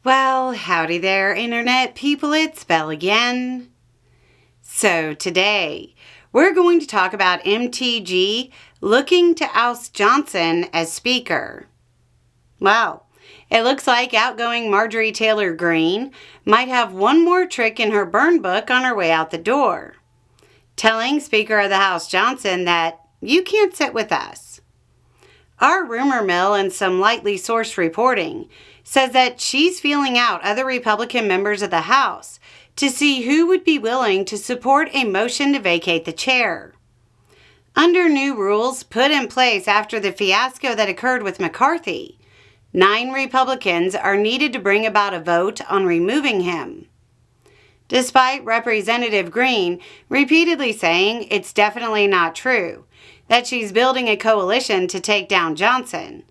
Well, howdy there, Internet people, it's Belle again. So today, we're going to talk about MTG looking to oust Johnson as Speaker. Well, it looks like outgoing Marjorie Taylor Greene might have one more trick in her burn book on her way out the door, telling Speaker of the House Johnson that you can't sit with us. Our rumor mill and some lightly sourced reporting says that she's feeling out other Republican members of the House to see who would be willing to support a motion to vacate the chair. Under new rules put in place after the fiasco that occurred with McCarthy, 9 Republicans are needed to bring about a vote on removing him. Despite Representative Greene repeatedly saying it's definitely not true, that she's building a coalition to take down Johnson,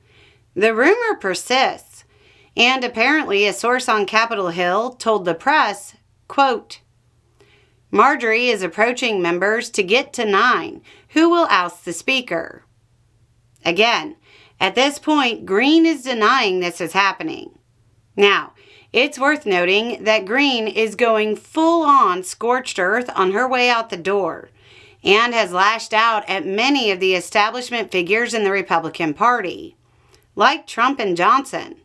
the rumor persists. And apparently a source on Capitol Hill told the press, quote, Marjorie is approaching members to get to 9 who will oust the Speaker. Again, at this point, Greene is denying this is happening. Now, it's worth noting that Greene is going full-on scorched earth on her way out the door and has lashed out at many of the establishment figures in the Republican Party, like Trump and Johnson,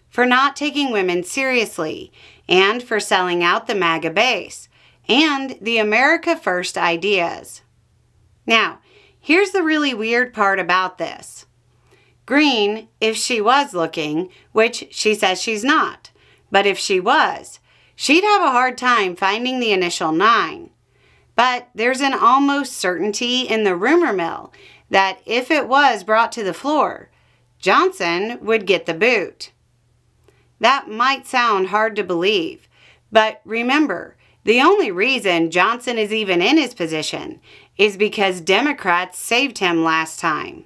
for not taking women seriously, and for selling out the MAGA base, and the America First ideas. Now, here's the really weird part about this. Greene, if she was looking, which she says she's not, but if she was, she'd have a hard time finding the initial 9. But there's an almost certainty in the rumor mill that if it was brought to the floor, Johnson would get the boot. That might sound hard to believe, but remember, the only reason Johnson is even in his position is because Democrats saved him last time.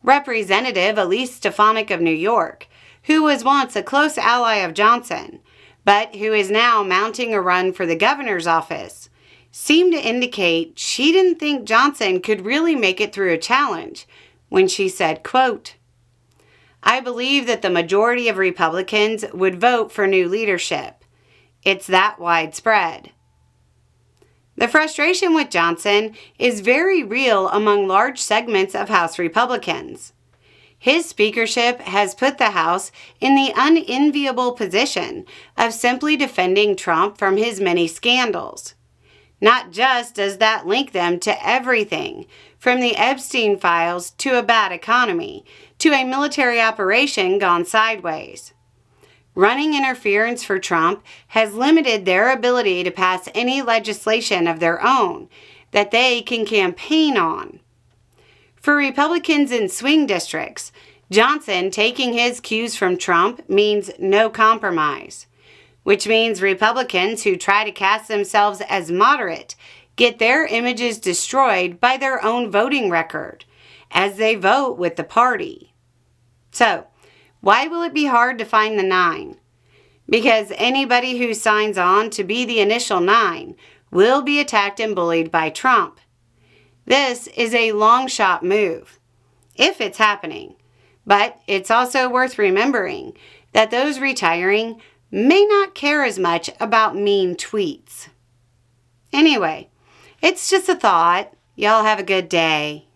Representative Elise Stefanik of New York, who was once a close ally of Johnson, but who is now mounting a run for the governor's office, seemed to indicate she didn't think Johnson could really make it through a challenge when she said, quote, I believe that the majority of Republicans would vote for new leadership. It's that widespread. The frustration with Johnson is very real among large segments of House Republicans. His speakership has put the House in the unenviable position of simply defending Trump from his many scandals. Not just does that link them to everything, from the Epstein files to a bad economy, to a military operation gone sideways. Running interference for Trump has limited their ability to pass any legislation of their own that they can campaign on. For Republicans in swing districts, Johnson taking his cues from Trump means no compromise, which means Republicans who try to cast themselves as moderate get their images destroyed by their own voting record as they vote with the party. So, why will it be hard to find the 9? Because anybody who signs on to be the initial 9 will be attacked and bullied by Trump. This is a long shot move, if it's happening. But it's also worth remembering that those retiring may not care as much about mean tweets. Anyway, it's just a thought. Y'all have a good day.